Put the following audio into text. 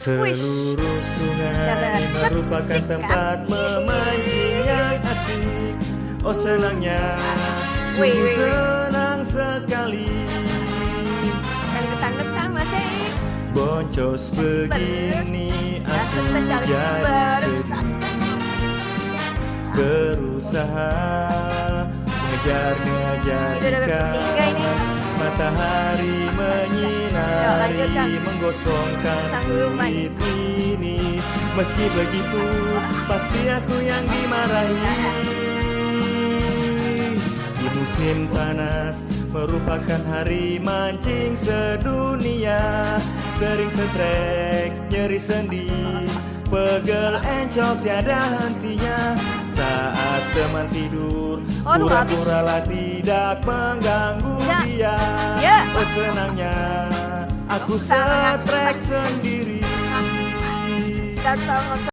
Seluruh sungai merupakan tempat memancing yang asik. Oh senangnya, sungguh senang sekali. Getang-getang masih. Boncos begini aku jadi sedih. Berusaha mengejar-ngejar ikan. Matahari menyinari menggosongkan kulit ini. Meski begitu pasti aku yang dimarahi. Di musim panas merupakan hari mancing sedunia. Sering setrek, nyeri sendi, pegel encok tiada hentinya. Saat teman tidur, pura-puralah tidak mengganggu dia. Oh senangnya, aku setrek sendiri.